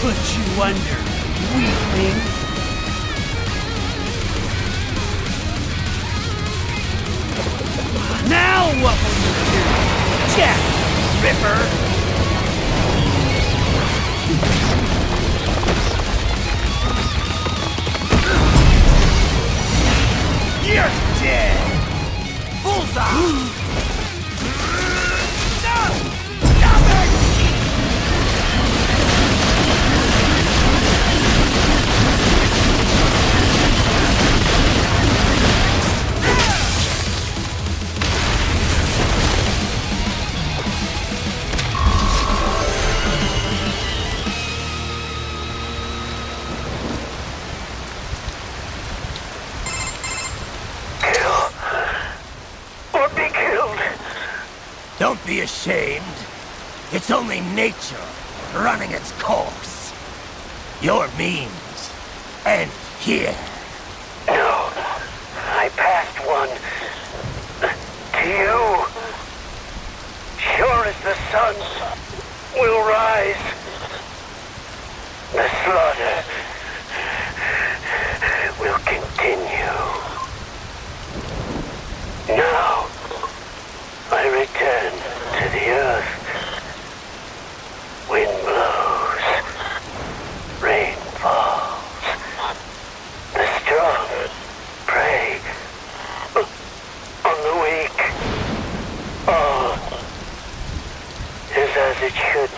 put you under, weakling. Now what will you do, Jack Ripper? You're dead! Bullseye! Don't be ashamed. It's only nature running its course. Your means end here. No, I passed one to you. Sure as the sun will rise, the slaughter will continue. Now, I return to the earth. Wind blows, rain falls. The strong prey on the weak. All is as it should.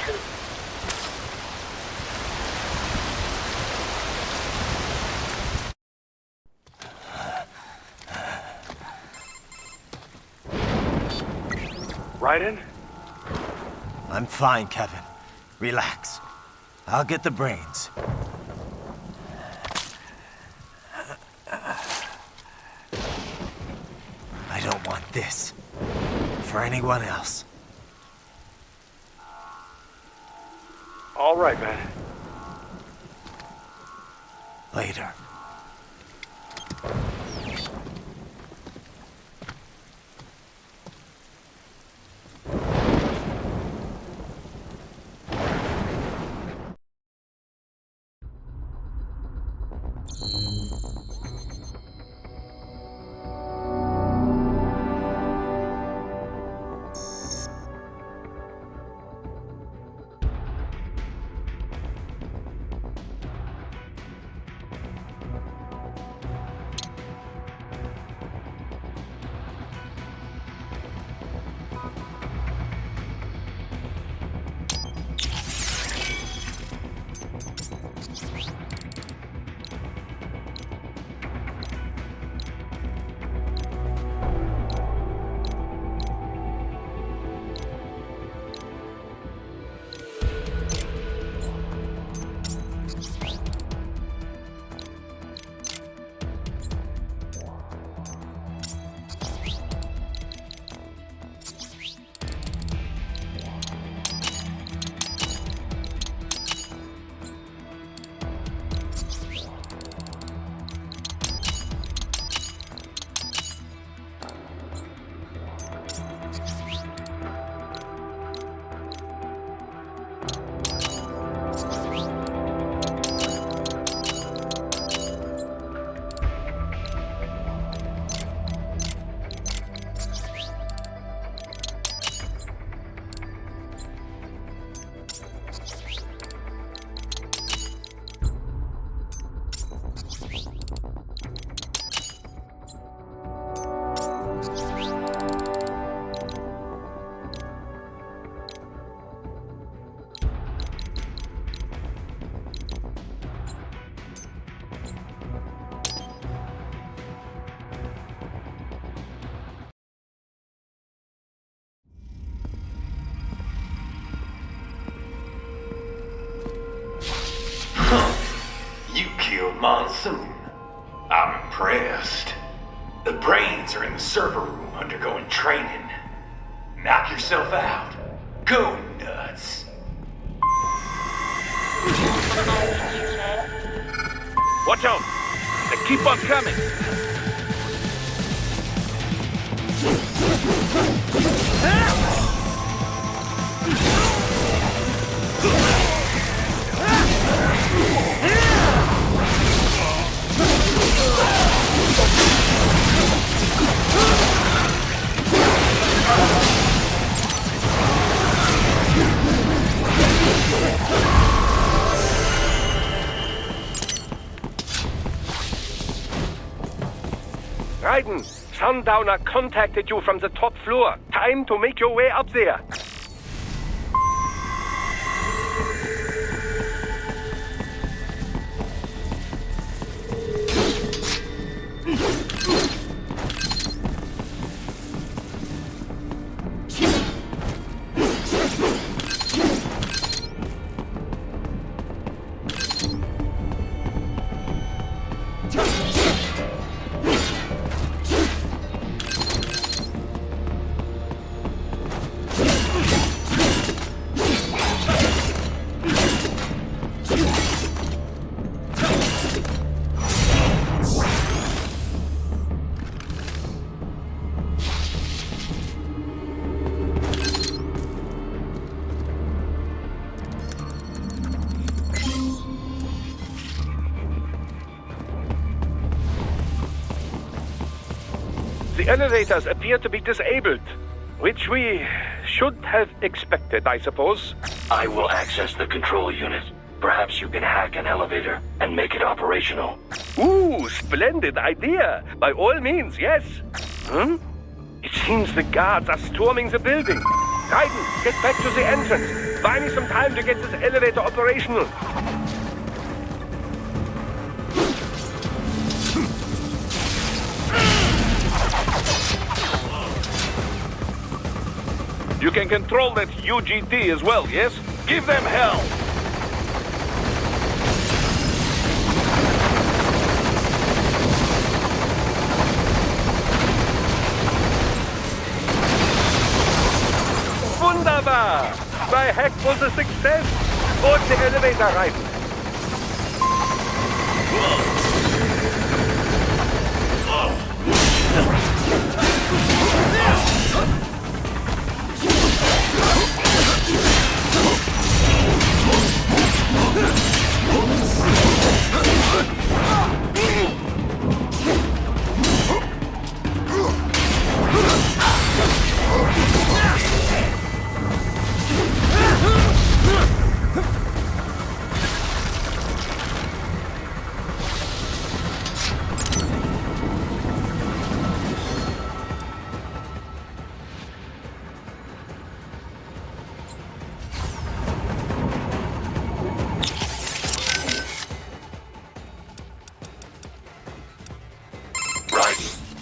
Raiden? I'm fine, Kevin. Relax. I'll get the brains. I don't want this for anyone else. All right, man. Later. You killed Monsoon. I'm impressed. The brains are in the server room undergoing training. Knock yourself out. Go nuts. Watch out! They keep on coming! Raiden, Sundowner contacted you from the top floor. Time to make your way up there. The elevators appear to be disabled, which we should have expected, I suppose. I will access the control unit. Perhaps you can hack an elevator and make it operational. Ooh, splendid idea. By all means, yes. It seems the guards are storming the building. Raiden, get back to the entrance. Buy me some time to get this elevator operational. You can control that UGT as well, yes? Give them hell! Wunderbar! My hack was a success! Board the elevator, Raiden.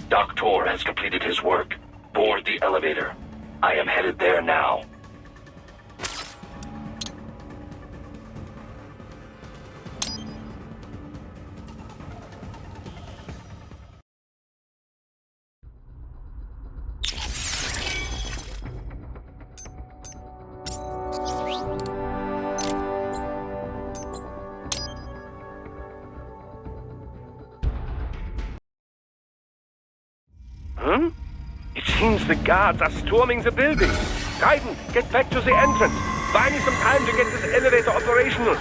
Doctor has completed his work. Board the elevator. I am headed there now. It seems the guards are storming the building. Raiden, get back to the entrance. Buy me some time to get this elevator operational.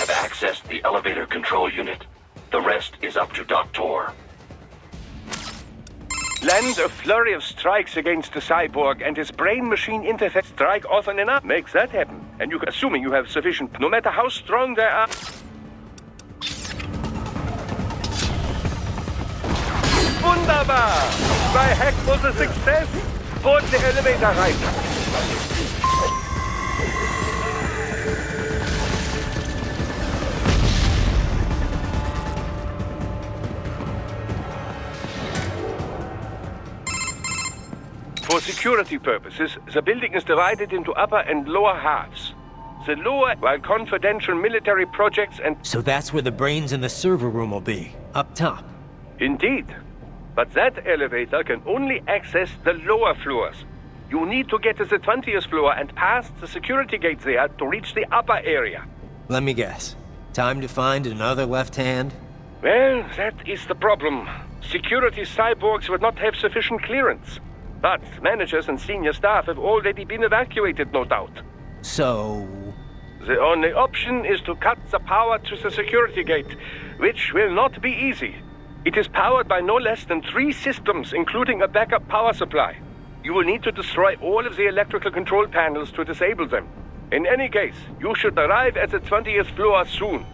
Accessed the elevator control unit. The rest is up to Doctor. Land a flurry of strikes against the cyborg and his brain-machine interface. Strike often enough makes that happen. And you, assuming you have sufficient, no matter how strong they are. Wunderbar! My hack was a success! Board the elevator right. For security purposes, the building is divided into upper and lower halves. The lower are confidential military projects and... So that's where the brains in the server room will be, up top. Indeed. But that elevator can only access the lower floors. You need to get to the 20th floor and past the security gates there to reach the upper area. Let me guess. Time to find another left hand? Well, that is the problem. Security cyborgs would not have sufficient clearance. But managers and senior staff have already been evacuated, no doubt. So... The only option is to cut the power to the security gate, which will not be easy. It is powered by no less than 3 systems, including a backup power supply. You will need to destroy all of the electrical control panels to disable them. In any case, you should arrive at the 20th floor soon.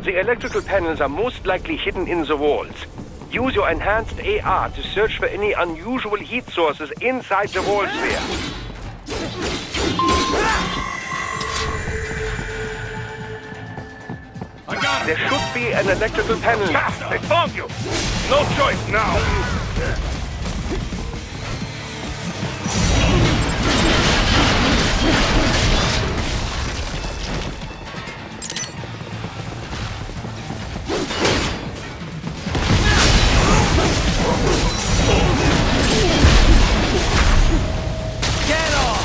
The electrical panels are most likely hidden in the walls. Use your enhanced AR to search for any unusual heat sources inside the wall sphere. I got him! There should be an electrical panel. They found you! No choice now! Get off!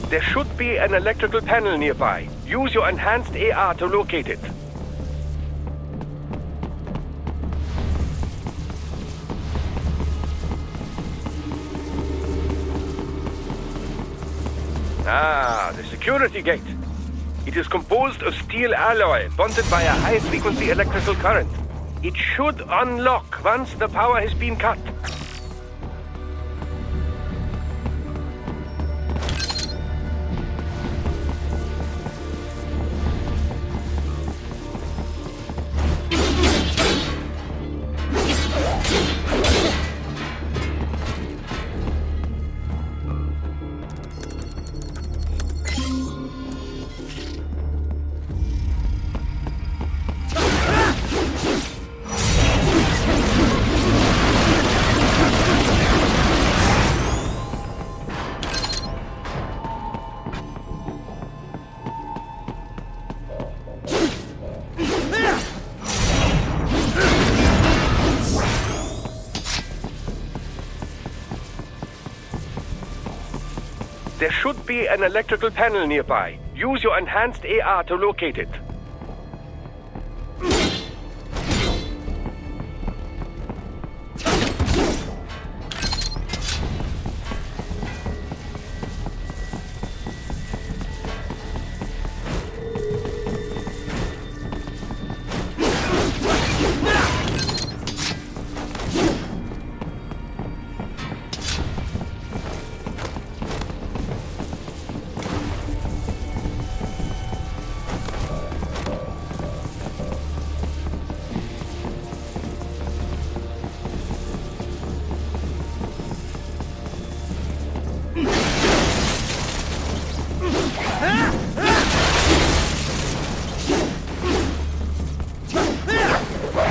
There should be an electrical panel nearby. Use your enhanced AR to locate it. Ah, the security gate. It is composed of steel alloy bonded by a high-frequency electrical current. It should unlock once the power has been cut. There should be an electrical panel nearby. Use your enhanced AR to locate it.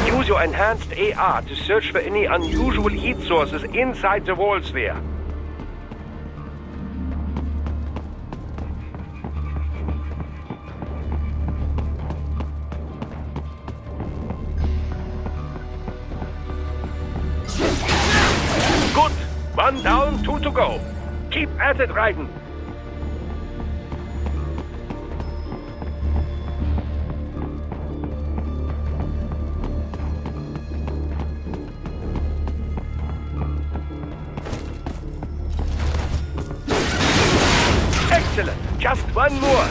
Use your enhanced AR to search for any unusual heat sources inside the wall sphere. Good! One down, two to go. Keep at it, Raiden. Excellent. Just one more.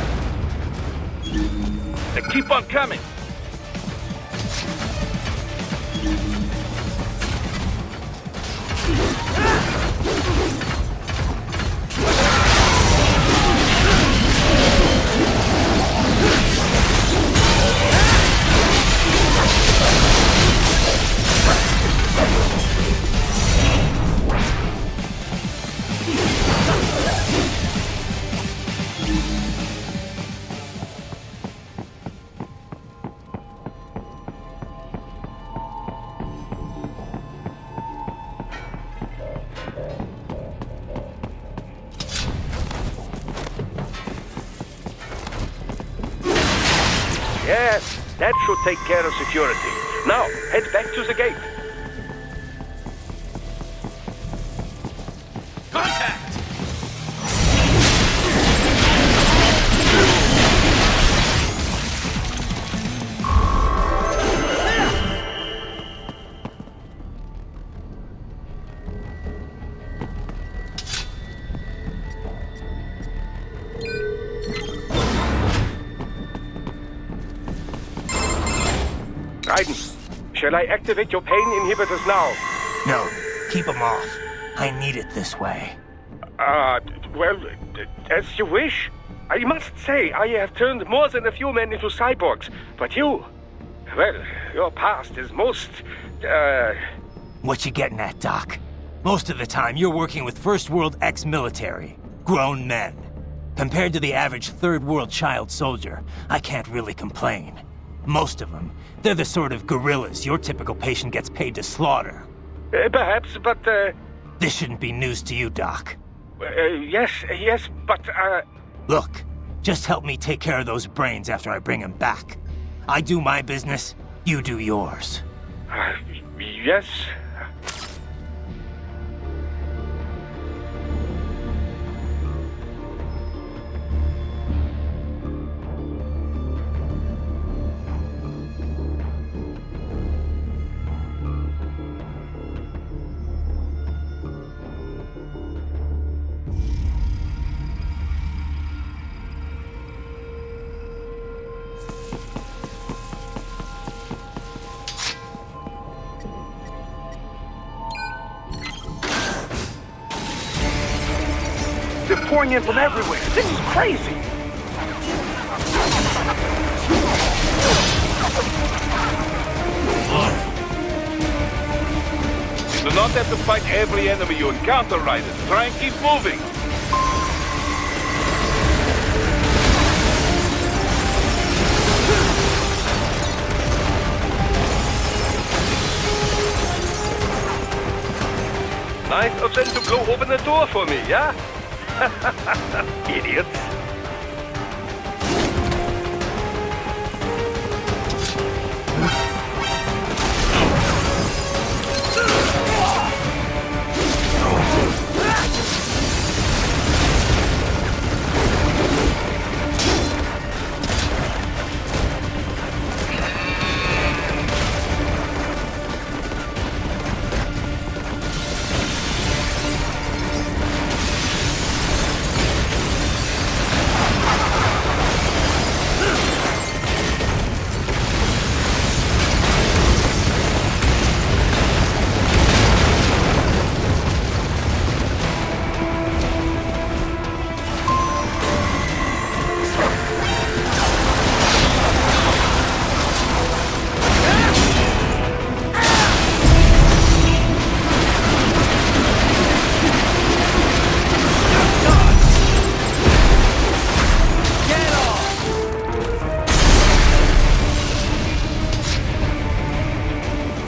They keep on coming! Yes, that should take care of security. Now, head back to the gate. Raiden, shall I activate your pain inhibitors now? No, keep them off. I need it this way. Well, as you wish. I must say, I have turned more than a few men into cyborgs, but you... Well, your past is most, What you getting at, Doc? Most of the time, you're working with First World ex-military. Grown men. Compared to the average Third World child soldier, I can't really complain. Most of them, they're the sort of guerrillas your typical patient gets paid to slaughter. Perhaps, but, This shouldn't be news to you, Doc. yes, but, Look, just help me take care of those brains after I bring them back. I do my business, you do yours. Yes. They're pouring in from everywhere. This is crazy. You do not have to fight every enemy you encounter, Raiden. Try and keep moving. Nice of them to go open the door for me, yeah? Idiots.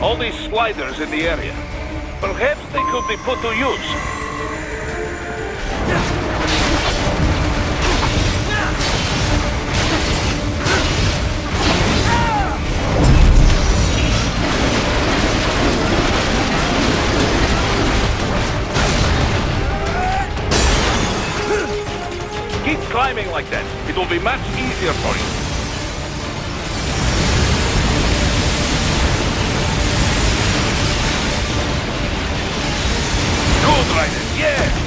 All these sliders in the area. Perhaps they could be put to use. Keep climbing like that. It will be much easier for you. Good, Raiden, yeah!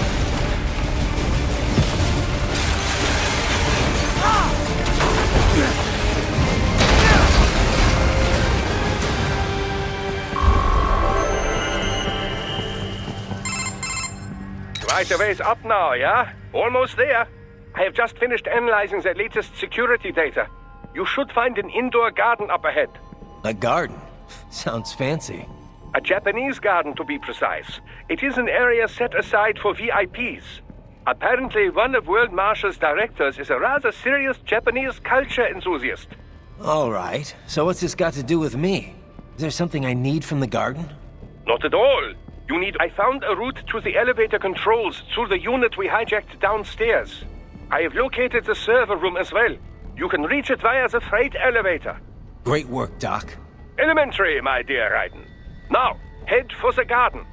Right a ways up now, yeah? Almost there. I have just finished analyzing the latest security data. You should find an indoor garden up ahead. A garden? Sounds fancy. A Japanese garden, to be precise. It is an area set aside for VIPs. Apparently, one of World Marshal's directors is a rather serious Japanese culture enthusiast. All right, so what's this got to do with me? Is there something I need from the garden? Not at all. I found a route to the elevator controls through the unit we hijacked downstairs. I have located the server room as well. You can reach it via the freight elevator. Great work, Doc. Elementary, my dear Raiden. Now, head for the garden.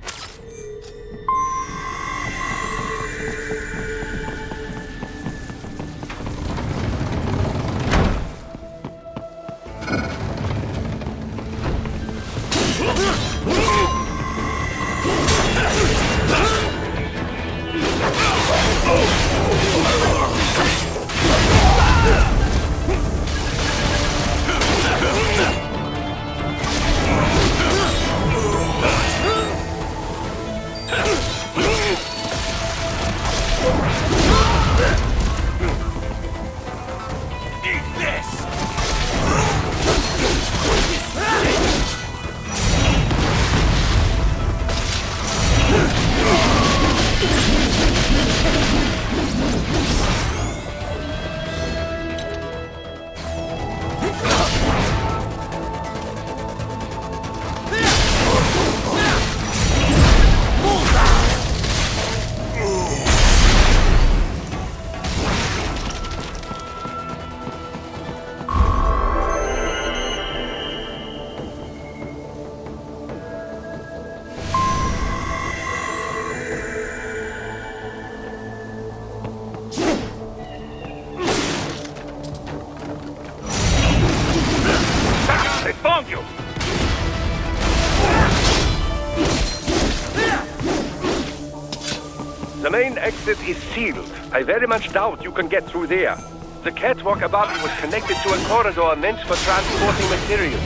main exit is sealed. I very much doubt you can get through there. The catwalk above you was connected to a corridor meant for transporting materials.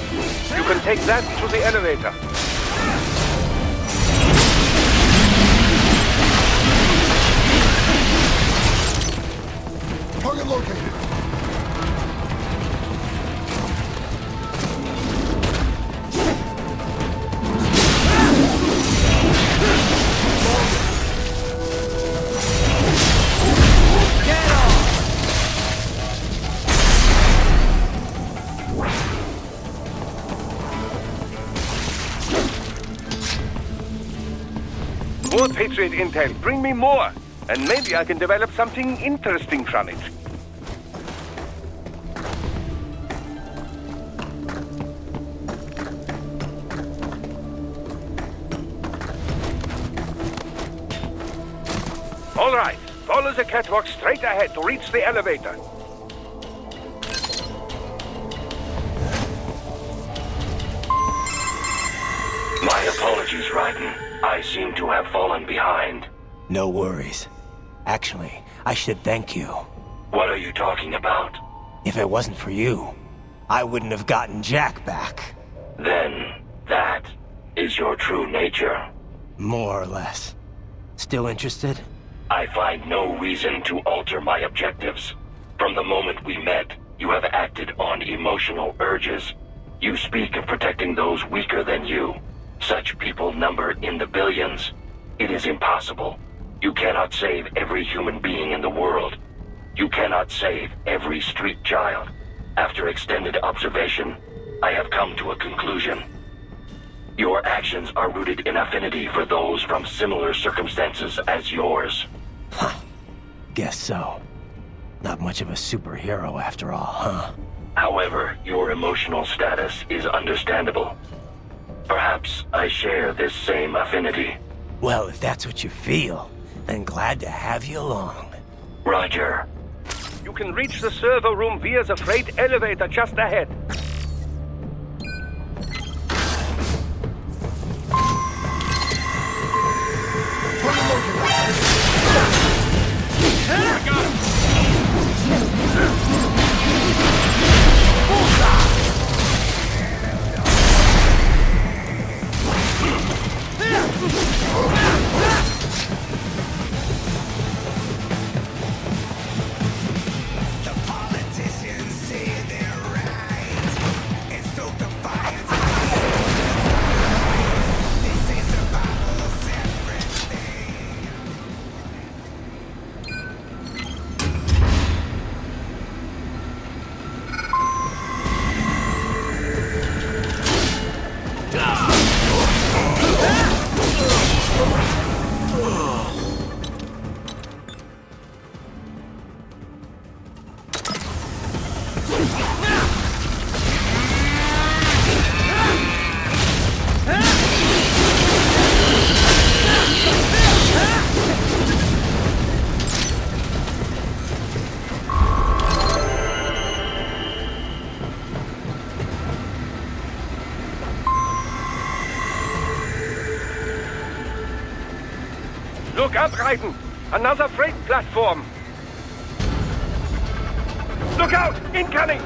You can take that to the elevator. Target located. More Patriot intel. Bring me more. And maybe I can develop something interesting from it. All right. Follow the catwalk straight ahead to reach the elevator. My apologies, Raiden. I seem to have fallen behind. No worries. Actually, I should thank you. What are you talking about? If it wasn't for you, I wouldn't have gotten Jack back. Then, that is your true nature. More or less. Still interested? I find no reason to alter my objectives. From the moment we met, you have acted on emotional urges. You speak of protecting those weaker than you. Such people number in the billions. It is impossible. You cannot save every human being in the world. You cannot save every street child. After extended observation, I have come to a conclusion. Your actions are rooted in affinity for those from similar circumstances as yours. Huh. Guess so. Not much of a superhero after all, huh? However, your emotional status is understandable. Perhaps I share this same affinity. Well, if that's what you feel, then glad to have you along. Roger. You can reach the server room via the freight elevator just ahead. Look up, Raiden! Another freight platform! Look out! Incoming!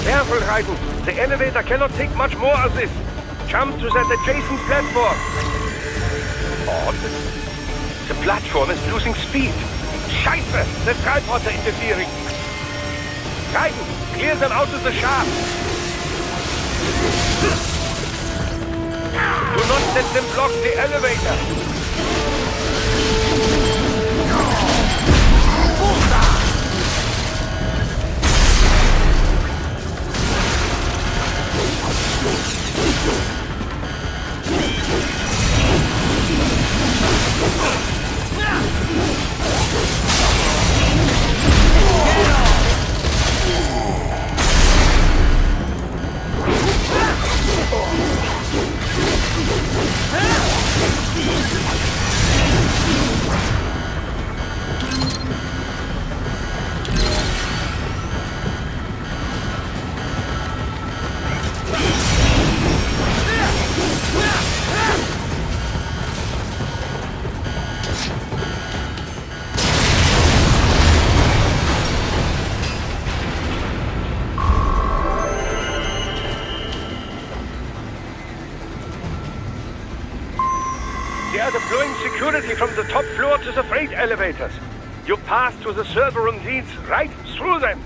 Careful, Raiden. The elevator cannot take much more of this. Jump to that adjacent platform. Odd. The platform is losing speed. Scheiße! The tripods are interfering. Titan, clear them out of the shaft. Do not let them block the elevator. They are deploying security from the top floor to the freight elevators. Your path to the server room leads right through them.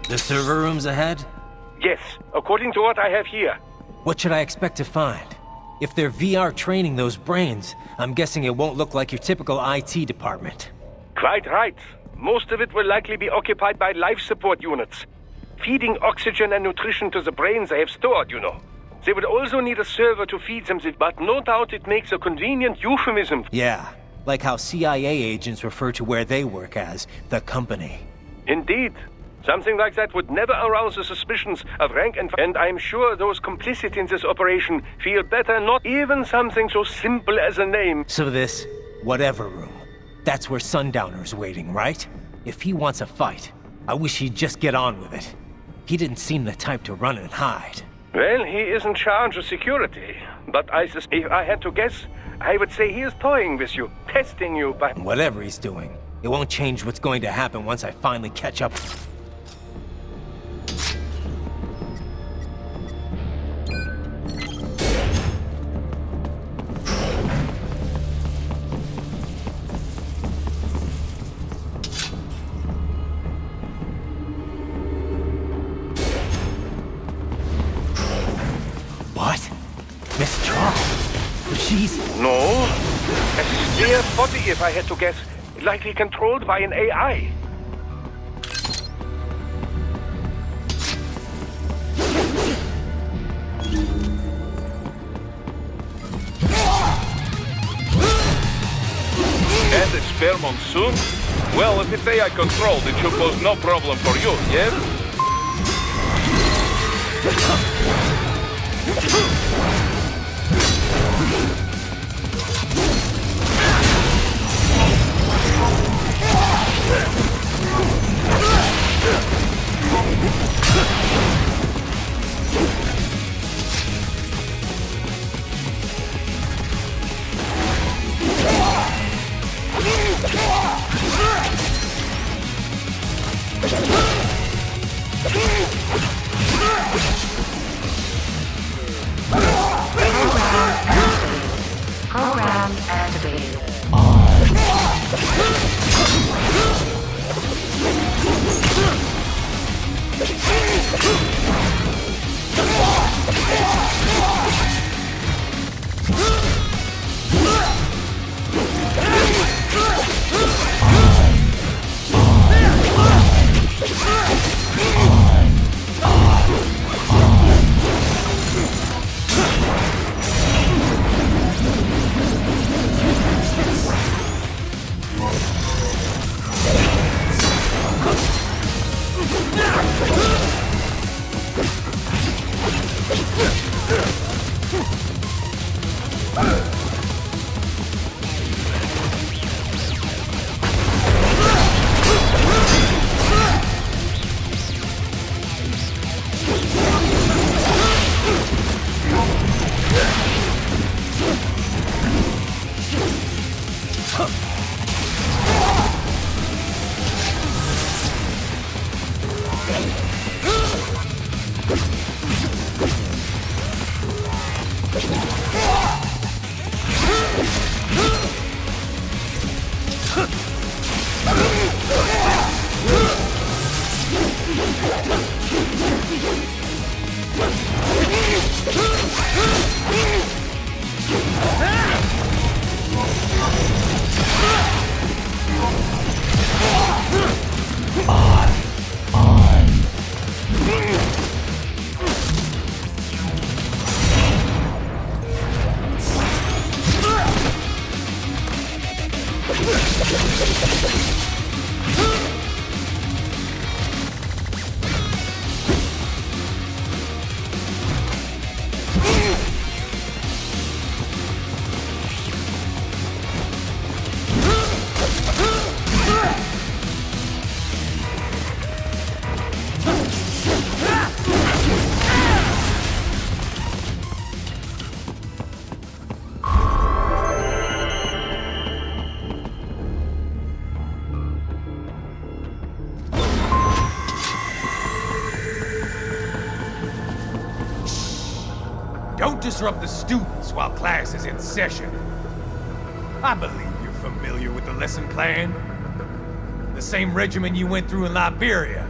The server room's ahead? Yes, according to what I have here. What should I expect to find? If they're VR training those brains, I'm guessing it won't look like your typical IT department. Quite right. Most of it will likely be occupied by life support units. Feeding oxygen and nutrition to the brains they have stored, you know. They would also need a server to feed them, but no doubt it makes a convenient euphemism. Yeah, like how CIA agents refer to where they work as the company. Indeed. Something like that would never arouse the suspicions of rank and I'm sure those complicit in this operation feel better not even something so simple as a name. So this whatever room, that's where Sundowner's waiting, right? If he wants a fight, I wish he'd just get on with it. He didn't seem the type to run and hide. Well, he is in charge of security, but if I had to guess, I would say he is toying with you, testing you by... Whatever he's doing, it won't change what's going to happen once I finally catch up. What? Miss Charles? She's... No. A spare body, if I had to guess. Likely controlled by an AI. And a spare monsoon? Well, if it's AI controlled, it should pose no problem for you, yes? Don't disrupt the students while class is in session. I believe you're familiar with the lesson plan. The same regimen you went through in Liberia.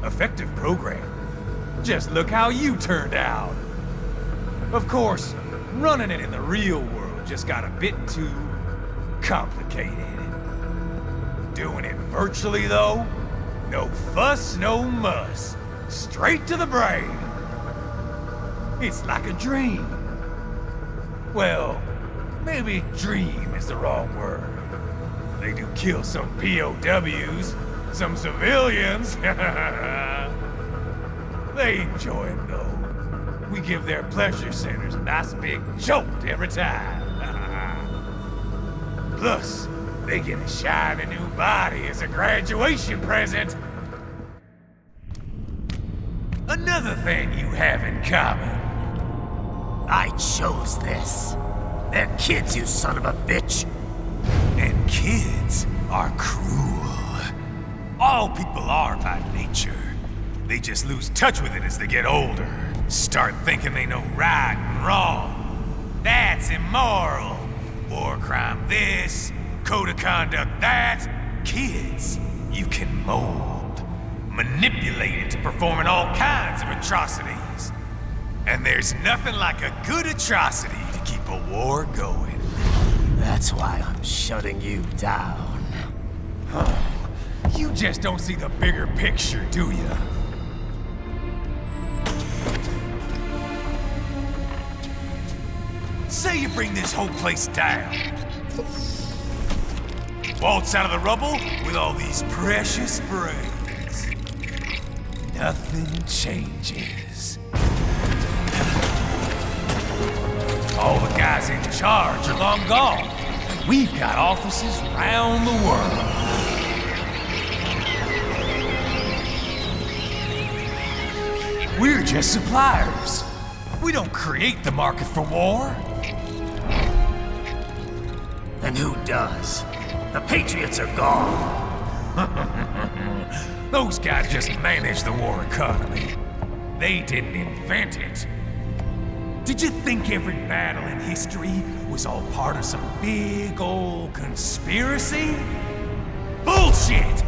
Effective program. Just look how you turned out. Of course, running it in the real world just got a bit too complicated. Doing it virtually, though? No fuss, no muss. Straight to the brain. It's like a dream. Well, maybe dream is the wrong word. They do kill some POWs, some civilians. They enjoy it, though. We give their pleasure centers a nice big jolt every time. Plus, they get a shiny new body as a graduation present. Another thing you have in common. I chose this. They're kids, you son of a bitch. And kids are cruel. All people are by nature. They just lose touch with it as they get older. Start thinking they know right and wrong. That's immoral. War crime this, code of conduct that. Kids, you can mold, manipulate into performing all kinds of atrocities. And there's nothing like a good atrocity to keep a war going. That's why I'm shutting you down. You just don't see the bigger picture, do you? Say you bring this whole place down. Waltz out of the rubble with all these precious brains. Nothing changes. All the guys in charge are long gone. We've got offices around the world. We're just suppliers. We don't create the market for war. And who does? The Patriots are gone. Those guys just manage the war economy. They didn't invent it. Did you think every battle in history was all part of some big old conspiracy? Bullshit!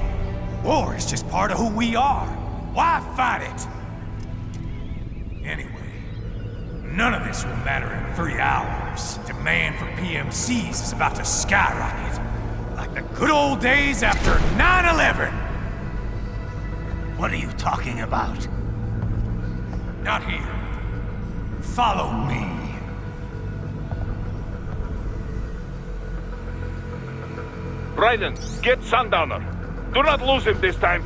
War is just part of who we are. Why fight it? Anyway, none of this will matter in 3 hours. Demand for PMCs is about to skyrocket. Like the good old days after 9/11. What are you talking about? Not here. Follow me. Raiden, get Sundowner. Do not lose him this time.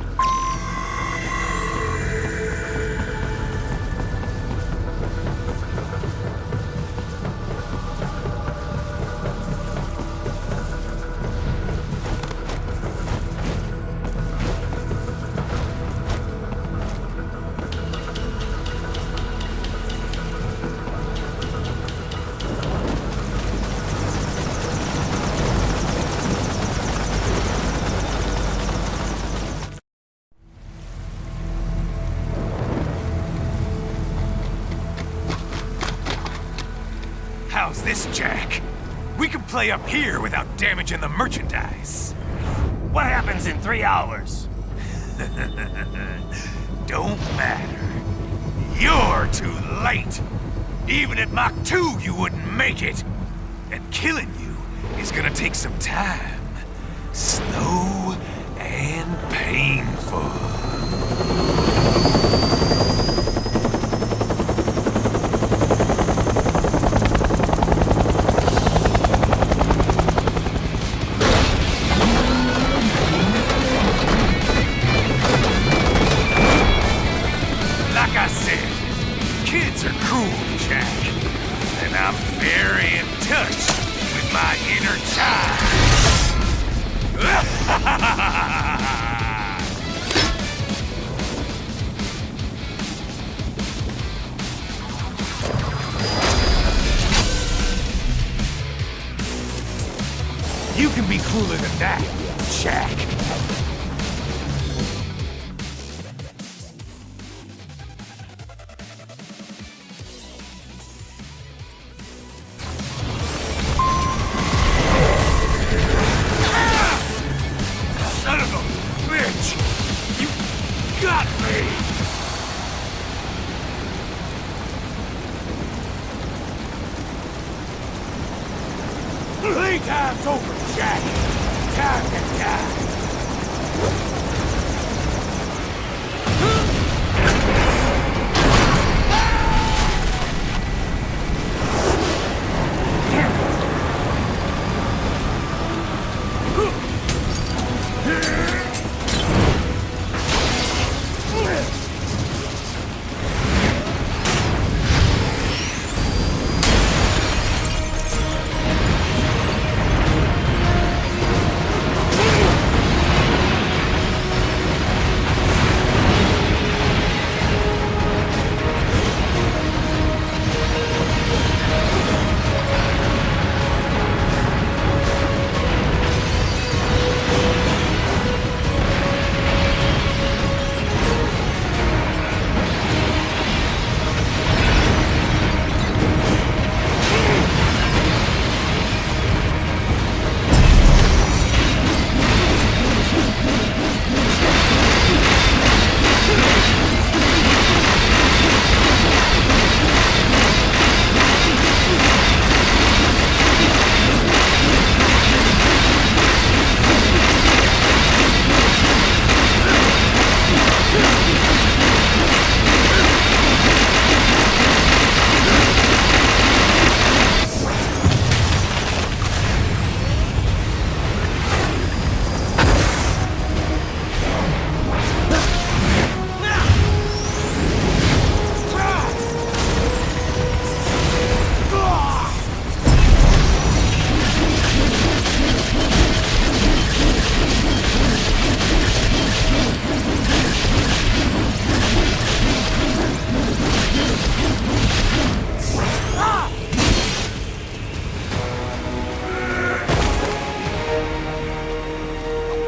How's this, Jack? We can play up here without damaging the merchandise. What happens in 3 hours? Don't matter. You're too late. Even at Mach 2, you wouldn't make it. And killing you is gonna take some time. Slow and painful. Like I said, kids are cruel, Jack. And I'm very in touch with my inner child. You can be cooler than that, Jack. Playtime's over, Jack. Time to die.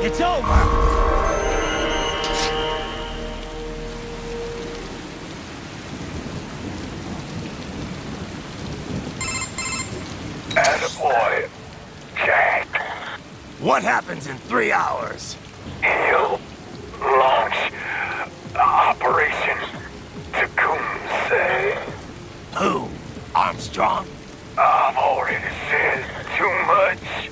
It's over! Attaboy, Jack. What happens in 3 hours? He'll launch Operation Tecumseh. Who? Armstrong? I've already said too much.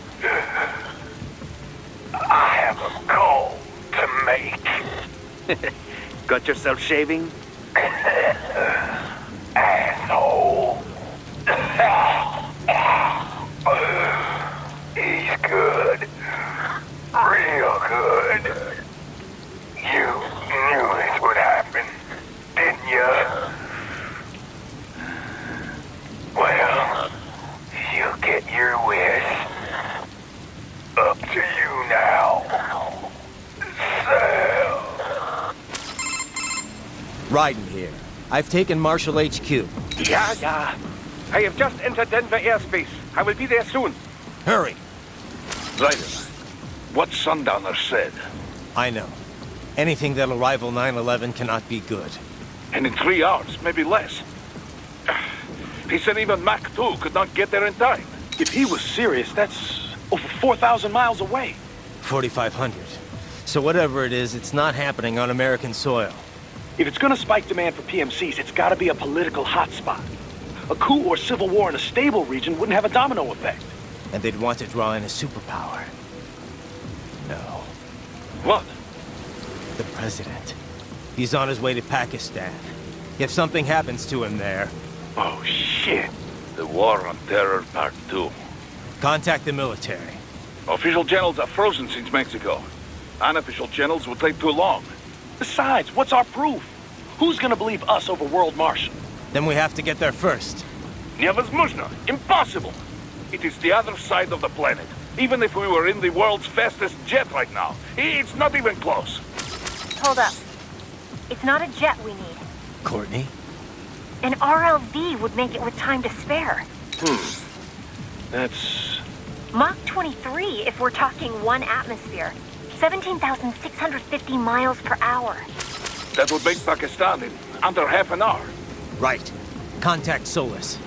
I have a call to make. Got yourself shaving? Asshole. He's good. Real good. You knew this would happen, didn't you? Well, you get your wish. Up to you now. Sam. Raiden here. I've taken Marshall HQ. Yeah. I have just entered Denver airspace. I will be there soon. Hurry. Raiden, what Sundowner said. I know. Anything that'll rival 9/11 cannot be good. And in 3 hours, maybe less. He said even Mach 2 could not get there in time. If he was serious, that's over 4,000 miles away. 4,500. So whatever it is, it's not happening on American soil. If it's gonna spike demand for PMCs, it's gotta be a political hotspot. A coup or civil war in a stable region wouldn't have a domino effect. And they'd want to draw in a superpower. No. What? The president. He's on his way to Pakistan. If something happens to him there, Oh, shit. The War on Terror Part 2. contact the military. Official channels are frozen since Mexico. Unofficial channels will take too long. Besides, what's our proof? Who's gonna believe us over World Marshal? Then we have to get there first. Невозможно. Impossible. It is the other side of the planet. Even if we were in the world's fastest jet right now, it's not even close. Hold up. It's not a jet we need. Courtney? An RLV would make it with time to spare. That's... Mach 23 if we're talking 1 atmosphere. 17,650 miles per hour. That would make Pakistan in under half an hour. Right. Contact Solus.